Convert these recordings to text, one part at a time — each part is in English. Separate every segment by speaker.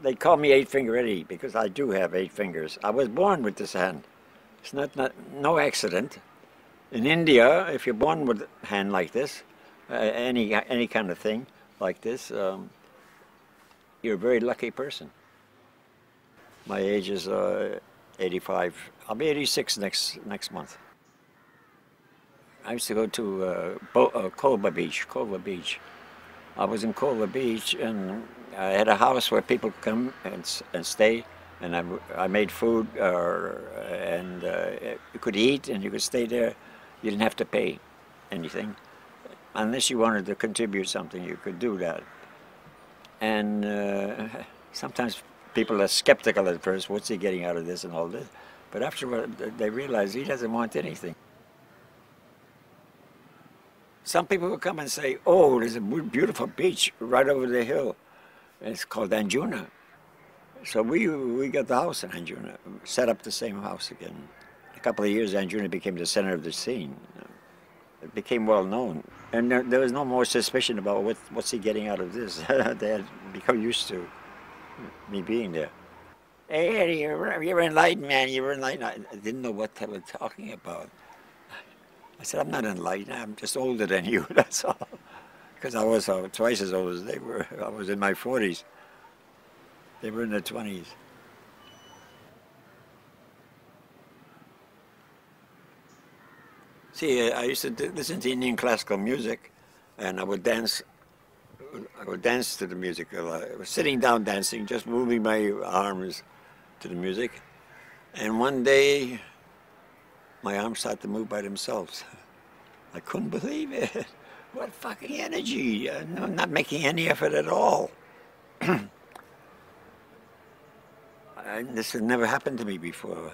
Speaker 1: They call me eight-finger Eddy because I do have 8 fingers. I was born with this hand. It's not no accident. In India, if you're born with a hand like this, any kind of thing like this, you're a very lucky person. My age is 85. I'll be 86 next month. I used to go to Culver Beach. I was in Culver Beach, and I had a house where people could come and stay, and I made food, and you could eat, and you could stay there. You didn't have to pay anything. Unless you wanted to contribute something, you could do that. And sometimes people are skeptical at first, what's he getting out of this and all this? But afterward, they realize he doesn't want anything. Some people will come and say, oh, there's a beautiful beach right over the hill. It's called Anjuna. So we got the house in Anjuna, set up the same house again. In a couple of years, Anjuna became the center of the scene. It became well known. And there was no more suspicion about what's he getting out of this. They had become used to me being there. Hey, Eddie, you're enlightened, man. You're enlightened. I didn't know what they were talking about. I said, I'm not enlightened. I'm just older than you, that's all. Because I was twice as old as they were. I was in my 40s. They were in their 20s. See, I used to listen to Indian classical music, and I would dance. I would dance to the music. I was sitting down dancing, just moving my arms to the music. And one day, my arms started to move by themselves. I couldn't believe it. What fucking energy. I'm not making any effort at all. This had never happened to me before.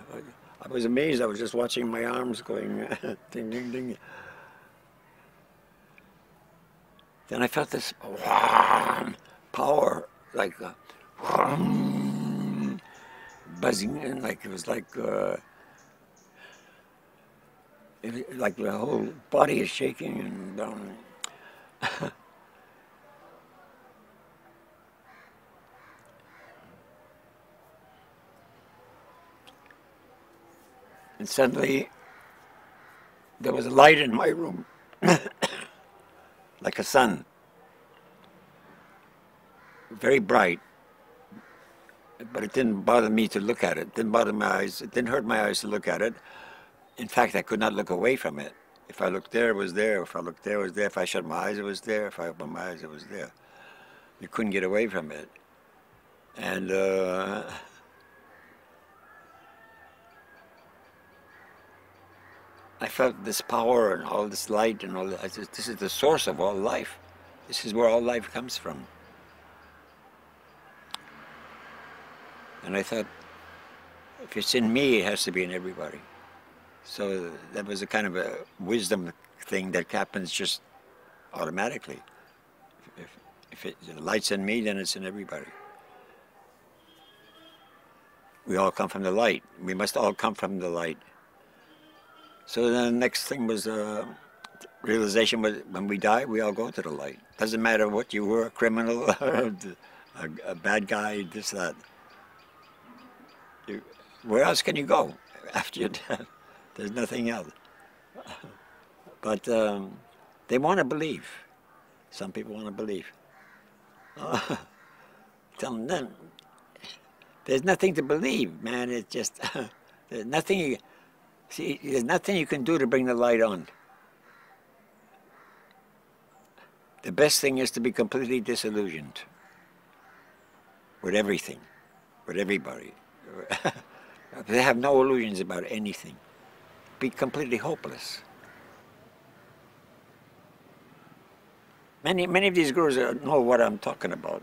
Speaker 1: I was amazed. I was just watching my arms going ding, ding, ding. Then I felt this power, like buzzing, and like it was like the whole body is shaking, and and suddenly there was a light in my room, like a sun, very bright. But it didn't bother me to look at it. It didn't bother my eyes. It didn't hurt my eyes to look at it. In fact, I could not look away from it. If I looked there, it was there. If I looked there, it was there. If I shut my eyes, it was there. If I opened my eyes, it was there. You couldn't get away from it. And I felt this power and all this light and all that. I said, this is the source of all life. This is where all life comes from. And I thought, if it's in me, it has to be in everybody. So that was a kind of a wisdom thing that happens just automatically. If the light's in me, then it's in everybody. We all come from the light. We must all come from the light. So then the next thing was realization was when we die, we all go to the light. Doesn't matter what you were, a criminal, a bad guy, this, that. Where else can you go after your death? There's nothing else. But they want to believe. Some people want to believe. Tell them, then, there's nothing to believe, man. It's just, there's nothing, there's nothing you can do to bring the light on. The best thing is to be completely disillusioned with everything, with everybody. They have no illusions about anything. Be completely hopeless. Many of these gurus know what I'm talking about,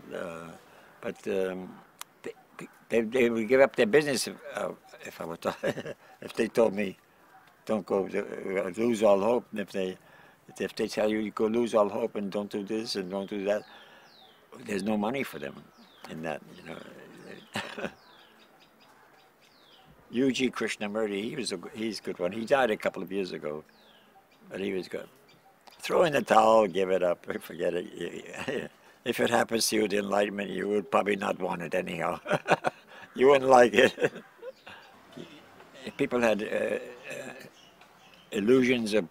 Speaker 1: but they would give up their business if I were if they told me, don't go, lose all hope. And if they tell you go lose all hope and don't do this and don't do that, there's no money for them in that, you know. U.G. Krishnamurti, he's a good one. He died a couple of years ago, but he was good. Throw in the towel, give it up, forget it. if it happens to you, the enlightenment, you would probably not want it anyhow. You wouldn't like it. If people had illusions or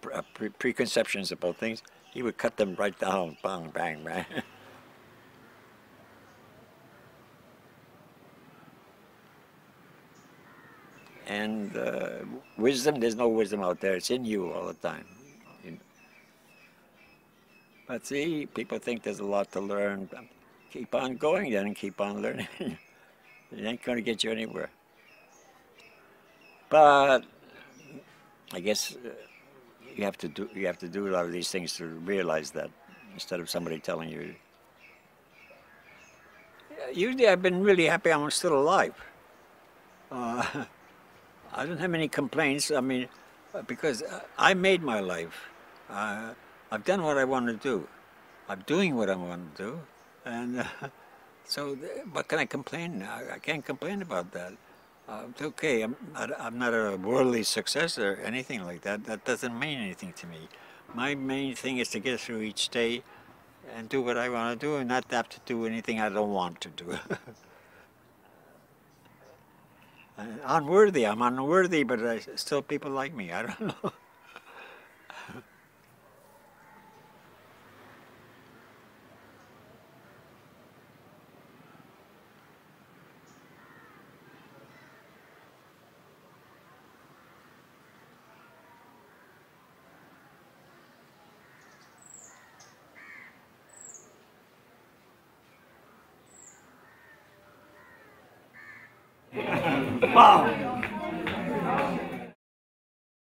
Speaker 1: preconceptions about things, he would cut them right down, bang, bang, bang. And wisdom, there's no wisdom out there. It's in you all the time. You- But see, people think there's a lot to learn. Keep on going then and keep on learning. It ain't going to get you anywhere. But I guess you have to do a lot of these things to realize that, instead of somebody telling you. Usually I've been really happy I'm still alive. I don't have any complaints. I mean, because I made my life. I've done what I want to do. I'm doing what I want to do, and so what can I complain? I can't complain about that. It's okay. I'm not a worldly success or anything like that. That doesn't mean anything to me. My main thing is to get through each day and do what I want to do, and not have to do anything I don't want to do. Unworthy. I'm unworthy, but still people like me. I don't know. Wow.